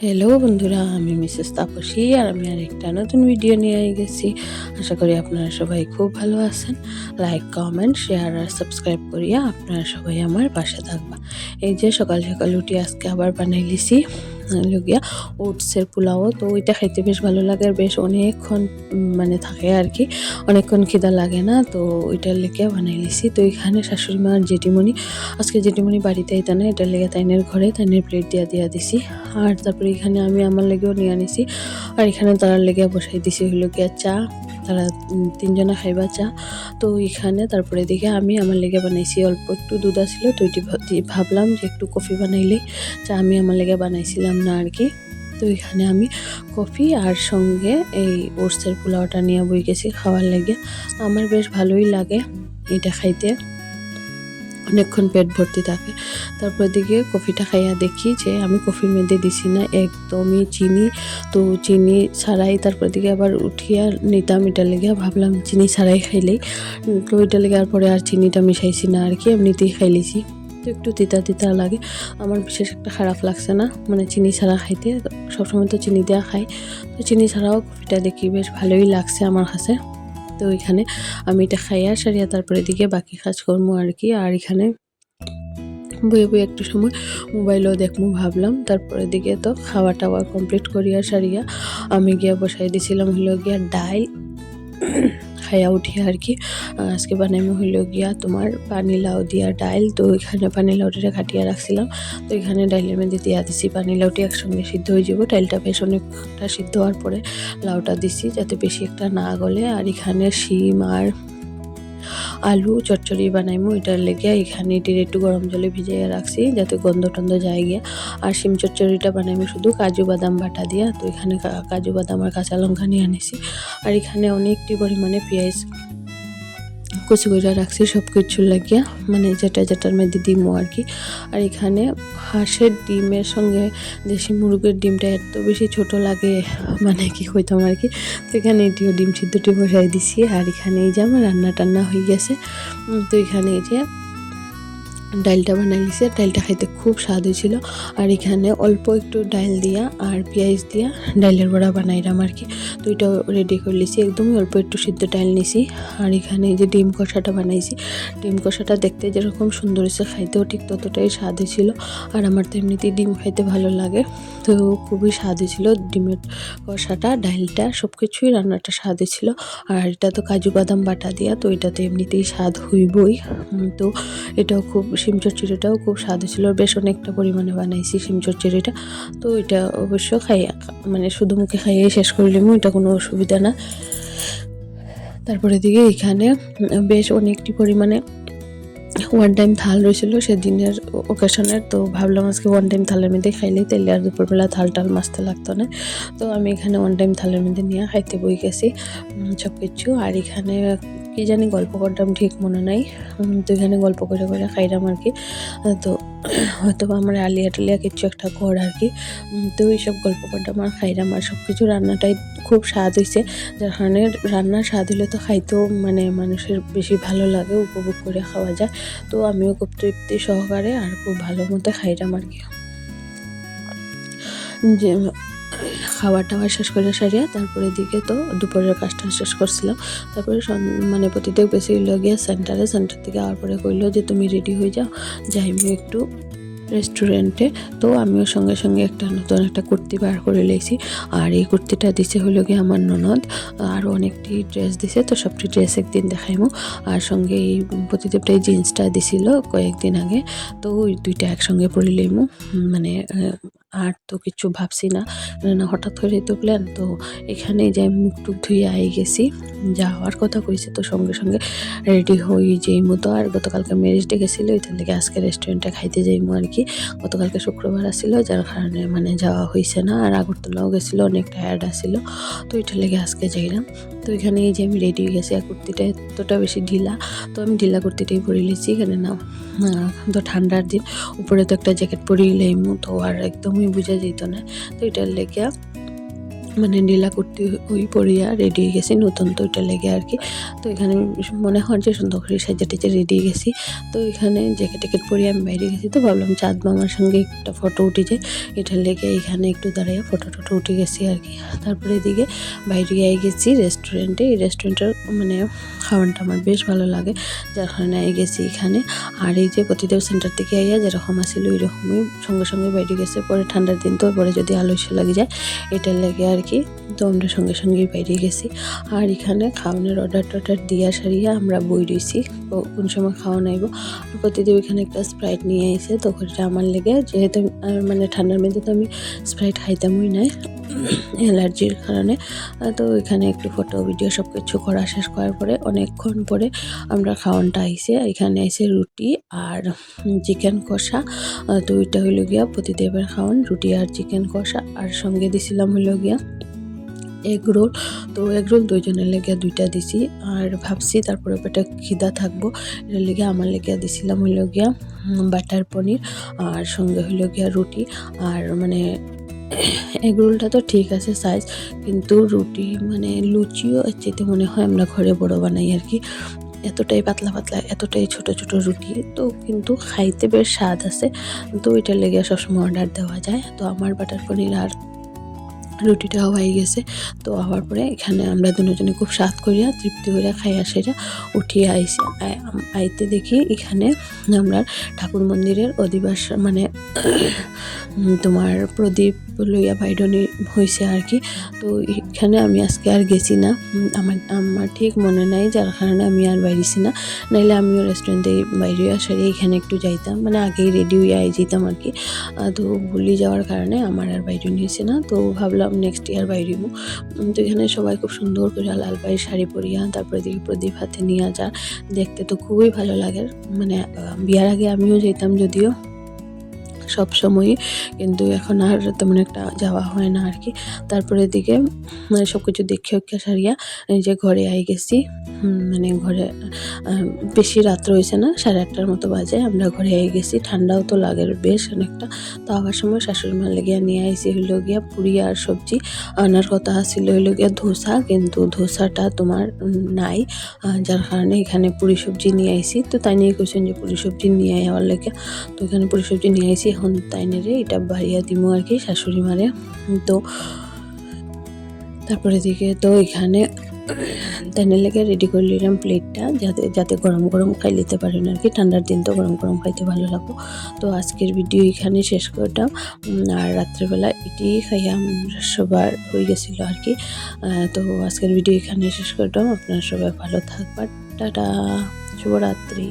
Hello বন্ধুরা, আমি Mrs Tapasi আর আমি আরেকটা নতুন ভিডিও নিয়ে গেছি। আশা করি আপনারা সবাই খুব ভালো আছেন। লাইক, কমেন্ট, শেয়ার আর সাবস্ক্রাইব করিয়া আপনারা সবাই আমার পাশে থাকবা। এই যে সকাল সকাল উঠি আজকে আবার বানাই লিছি গিয়া ওটসের পোলাও। তো ওইটা খাইতে বেশ ভালো লাগে আর বেশ অনেকক্ষণ মানে থাকে আর কি, অনেকক্ষণ খিদা লাগে না। তো ওইটার লেগে বানাই লিছি। তো এখানে শাশুড়ি মা আর জেঠিমণি, আজকে জেঠিমণি বাড়িতে আইতা না, এটার লেগে তাইনের ঘরে তাইনের প্লেট দিয়া দিছি। আর তারপরে এখানে আমি আমার লেগেও নিয়ে আনিছি। আর এখানে তারার লেগে বসাই দিছি হইল গিয়া চা। তারা তিনজনে খাইবা চা। তো এখানে তারপরে দেখে আমি আমার লেগে বানাইছি, অল্প একটু দুধ ছিল তো ওইটি ভাবলাম যে একটু কফি বানাইলেই চা আমি আমার লেগে বানাইছিলাম না আর কি। তো এখানে আমি কফি আর সঙ্গে এই ওটসের পোলাওটা নিয়ে বই গেছি খাওয়ার লেগে। আমার বেশ ভালোই লাগে এটা খাইতে, অনেকক্ষণ পেট ভর্তি থাকে। তারপর দিকে কফিটা খাইয়া দেখি যে আমি কফির মধ্যে দিছি না একদমই চিনি। তো চিনি ছাড়াই তারপর দিকে আবার উঠিয়া নিতাম, এটা লেগে ভাবলাম চিনি ছাড়াই খাইলেই। তো ওইটা লেগে আর পরে আর চিনিটা মিশাইছি না আর কি, এমনিতেই খাইলেছি। তো একটু তিতা তিতা লাগে, আমার বিশেষ একটা খারাপ লাগছে না মানে চিনি ছাড়া খাইতে। সবসময় তো চিনি দেওয়া খাই, তো চিনি ছাড়াও কফিটা দেখি বেশ ভালোই লাগছে আমার কাছে। তো এখানে আমি এটা খাইয়া সারিয়া তারপরে দিকে বাকি কাজ করবো আর কি। আর এখানে বইয়ে বইয়ে একটু সময় মোবাইলও দেখবো ভাবলাম। তারপরে দিকে তো খাওয়া টাওয়া কমপ্লিট করিয়া সারিয়া আমি গিয়া বসাই দিছিলাম হইল গিয়া ডাইল। খাইয়া উঠিয়া আর কি আজকে বানাইমু হইল গিয়া তোমার পানি লাউ দিয়া ডাইল। তো এখানে পানি লাউটিটা কাটিয়া রাখছিলাম, তো এখানে ডাইলের মধ্যে দিয়া দিছি। পানি লাউটি একসঙ্গে সিদ্ধ হয়ে যাব, ডাইলটা বেশ অনেকটা সিদ্ধ হওয়ার পরে লাউটা দিছি যাতে বেশি একটা না গলে। আর এখানে শিম আর আলু চচ্চড়ি বানাইমু, এটার লেগে এখানে এটির একটু গরম জলে ভিজাইয়া রাখছি যাতে গন্ধ টন্ধ যায় গিয়া। আর শিম চচ্চড়িটা বানাইমু শুধু কাজু বাদাম বাটা দিয়া। তো এখানে কাজু বাদাম আর কাঁচা লঙ্কা নিয়ে আনিছি। আর এখানে অনেকটি পরিমাণে পেঁয়াজ কুচি করে রাখছি সব কিছুর লাগিয়া, মানে যেটার মধ্যে দিমু আর কি। আর এখানে হাঁসের ডিমের সঙ্গে দেশি মুরগির ডিমটা এত বেশি ছোট লাগে, মানে কি কইতাম আর কি। তো এখানে এটিও ডিম সিদ্ধটি বসাই দিছি। আর এখানে এই যে আমার রান্না টান্না হয়ে গেছে। তো এখানে এই যে ডাইলটা বানাই লিছি, ডাইলটা খাইতে খুব স্বাদ হয়েছিল। আর এখানে অল্প একটু ডাইল দিয়া আর পেঁয়াজ দিয়া ডাইলের বড়া বানাইলাম আর কি। তো এটাও রেডি করে লিছি, একদমই অল্প একটু সিদ্ধ ডাইল নিছি। আর এখানে এই যে ডিম কষাটা বানাইছি, ডিম কষাটা দেখতে যেরকম সুন্দর হয়েছে খাইতেও ঠিক ততটাই স্বাদ হয়েছিল। আর আমার তো এমনিতেই ডিম খাইতে ভালো লাগে, তো খুবই স্বাদ হয়েছিল ডিমের কষাটা, ডাইলটা, সব কিছুই রান্নাটা স্বাদ হয়েছিল। আর এটা তো কাজু বাদাম বাটা দিয়া, তো এটা তো এমনিতেই স্বাদ হইবই। তো এটাও খুব, শিম চচ্চড়িটাও খুব স্বাদ ছিল, বেশ অনেকটা পরিমাণে বানাইছি শিম চচ্চড়িটা। তো এটা অবশ্য খাইয়া মানে শুধু মুখে খাইয়ে শেষ করলাম, এটা কোনো অসুবিধা না। তারপরে দিকে এখানে বেশ অনেকটি পরিমাণে ওয়ান টাইম থাল রয়েছিল সেদিনের ওকেশনের। তো ভাবলাম আজকে ওয়ান টাইম থালের মধ্যে খাইলেই তাইলে আর দুপুরবেলা থাল টাল মাছতে লাগতো না। তো আমি এখানে ওয়ান টাইম থালের মধ্যে নিয়ে খাইতে বই গেছি সব কিছু। আর এখানে কি জানি গল্প করতাম ঠিক মনে নাই, তো এখানে গল্প করে করে খাইলাম আর কি। তো হয়তো আমার আলিয়া টালিয়া কিছু একটা কর আর কি। তো এইসব গল্প করতাম আর খাইলাম। আর সব কিছু রান্নাটাই খুব স্বাদ হয়েছে, যার কারণে রান্নার স্বাদ হলে তো খাইতেও মানে মানুষের বেশি ভালো লাগে, উপভোগ করে খাওয়া যায়। তো আমিও খুব তৃপ্তি সহকারে আর খুব ভালো মতো খাইলাম আর কি। যে খাবার টাবার শেষ করে সারিয়া তারপরে দিকে তো দুপুরের কাজটা শেষ করছিলাম। তারপরে মানে প্রতিদিন বেশি গিয়া সেন্টার থেকে আওয়ার পরে কইলো যে তুমি রেডি হয়ে যাও, যাইবো একটু রেস্টুরেন্টে। তো আমিও সঙ্গে সঙ্গে একটা নতুন একটা কুর্তি বার করে লেছি। আর এই কুর্তিটা দিছে হলো গিয়ে আমার ননদ, আরও অনেকটি ড্রেস দিছে, তো সবটি ড্রেস একদিন দেখাইমু। আর সঙ্গে এই প্রতিদেবটা এই জিন্সটা দিছিল কয়েকদিন আগে, তো ওই দুইটা একসঙ্গে পরে লইমু। মানে আর তো কিছু ভাবছি না, হঠাৎ করে তো প্ল্যান। তো এখানে যে মুখ টুক ধুয়ে আই গেছি, যাওয়ার কথা কইছে, তো সঙ্গে সঙ্গে রেডি হই যেই মতো। আর গতকালকে ম্যারেজ ডে গেছিলো, ওইটার লেগে আজকে রেস্টুরেন্টে খাইতে যাইমু আর কি। গতকালকে শুক্রবার আসছিল, যার কারণে মানে যাওয়া হয়েছে না। আর আগরতলাও গেছিলো, অনেক টায়ার্ড আসছিল, তো ওইটার লেগে আজকে যাইলাম। তো এখানে এই যে আমি রেডি হয়ে গেছি। আর কুর্তিটা এতটা বেশি ঢিলা, তো আমি ঢিলা কুর্তিটাই পরে লিছি। এখানে না তো ঠান্ডার দিন, উপরে তো একটা জ্যাকেট পরিয়ে লাইমু, তো আর একদমই বোঝা যেত না। তো এটার লেগে মানে নীলা কুর্তি ওই পরিয়া রেডি হয়ে গেছি, নতুন তো ওইটা লেগে আর কি। তো এখানে মনে হয় যে সুন্দর করে সাজা টেজে রেডি হয়ে গেছি। তো এখানে জ্যাকেট ট্যাকেট পরিয়ে আমি বাইরে গেছি, তো ভাবলাম চাঁদ মামার সঙ্গে একটা ফটো উঠে যায়, এটা লেগে এখানে একটু দাঁড়াইয়া ফটো টটো উঠে গেছি আর কি। তারপরে এদিকে বাইরে আই গেছি রেস্টুরেন্টে। এই রেস্টুরেন্টের মানে খাওয়ানটা আমার বেশ ভালো লাগে, যার কারণে আই গেছি এখানে। আর এই যে প্রতিদেব সেন্টার থেকে আইয়া যেরকম আসছিল ওই রকমই সঙ্গে সঙ্গে বাইরে গেছে। পরে ঠান্ডার দিন তো পরে যদি আলস্য লাগে যায় এটার লেগে আর কি, তো আমরা সঙ্গে সঙ্গেই বাইরে গেছি। আর এখানে খাওয়ানোর অর্ডার টর্ডার দিয়া সারিয়া আমরা বই রয়েছি কোন সময় খাওয়া নাইব। প্রতিদিন এখানে একটা স্প্রাইট নিয়ে আইছে, তো ওটা আমার লেগে যেহেতু মানে ঠান্ডার মধ্যে তো আমি স্প্রাইট খাইতামই নাই অ্যালার্জির কারণে। তো এখানে একটু ফটো ভিডিও সব কিছু করা শেষ করার পরে অনেকক্ষণ পরে আমরা খাওয়ানটা আইছে। এখানে আইছে রুটি আর চিকেন কষা। তো ওইটা হইল গিয়া প্রতিদেবের খাওয়ান, রুটি আর চিকেন কষা। আর সঙ্গে দিছিলাম হইল গিয়া এগ রোল। তো এগ রোল দুইজনের লেগে দুইটা দিছি। আর ভাবছি তারপরে পেটে খিদা থাকবো, এটার লেগে আমার লেগে দিছিলাম হইল গিয়া বাটার পনির, আর সঙ্গে হইল গিয়া রুটি। আর মানে এগ রোলটা তো ঠিক আছে সাইজ, কিন্তু রুটি মানে লুচিও এর চাইতে মনে হয় আমরা ঘরে বড় বানাই আর কি। এতটাই পাতলা পাতলা, এতটাই ছোট ছোট রুটি, তো কিন্তু খাইতে বেশ স্বাদ আছে। তো এটার লেগে সবসময় অর্ডার দেওয়া যায়। তো আমার বাটার পনির আর রুটিটা হয়ে গেছে। তো হওয়ার পরে এখানে আমরা দুজনে খুব স্বাদ করিয়া তৃপ্তি করিয়া খাইয়া সেরা উঠিয়ে আইসি। আইতে দেখি এখানে আমরা ঠাকুর মন্দিরের অধিবাস মানে তোমার প্রদীপ লইয়া বাইডনি হয়েছে আর কি। তো এখানে আমি আজকে আর গেছি না, আমার ঠিক মনে নাই, যার কারণে আমি আর বাইরেছি না। নাইলে আমিও রেস্টুরেন্টে বাইরে আসারে এখানে একটু যাইতাম, মানে আগেই রেডি হয়ে আই যেতাম আর কি। তো ভুলে যাওয়ার কারণে আমার আর বাইরে নিয়েছে না। তো ভাবলাম নেক্সট ইয়ার বাইরেব। তো এখানে সবাই খুব সুন্দর করে লাল পাড়ের শাড়ি পরিয়া তারপরে দিকে প্রদীপ হাতে নিয়ে যা, দেখতে তো খুবই ভালো লাগে। মানে বিয়ার আগে আমিও যেতাম যদিও সব সময়ই, কিন্তু এখন আর তেমন একটা যাওয়া হয় না আর কি। তারপরে দিকে মানে সব কিছু দেখে সারিয়া এই যে ঘরে আই গেছি। মানে ঘরে বেশি রাত রয়েছে না, 8:30টার মতো বাজে, আমরা ঘরে আই গেছি। ঠান্ডাও তো লাগে বেশ অনেকটা। তো আবার সময় শাশুড়ি মা লেগিয়া নিয়ে আইসি হইল গিয়া পুরি আর সবজি। আনার কথা ছিল হইল গিয়া ধোসা, কিন্তু ধোসাটা তোমার নাই, যার কারণে এখানে পুরি সবজি নিয়ে আইসি। তো তাই নিয়ে কোয়েছেন যে পুরি সবজি নিয়ে আওয়ার লেগে, তো এখানে পুরি সবজি নিয়ে আইসি। এখন তাই নেড়ে এটা বাড়িয়া দিমু আর কি শাশুড়ি মারে। তো তারপরে দিকে তো এখানে তাইনে লেগে রেডি করে নিলাম প্লেটটা, যাতে গরম গরম খাই নিতে পারেন আর কি। ঠান্ডার দিন তো গরম গরম খাইতে ভালো লাগবে। তো আজকের ভিডিও এখানে শেষ করলাম। আর রাত্রেবেলা এটি খাইয়া সবার হয়ে গেছিলো আর কি। তো আজকের ভিডিও এখানে শেষ করলাম। আপনারা সবাই ভালো থাকবেন, টাটা, শুভরাত্রি।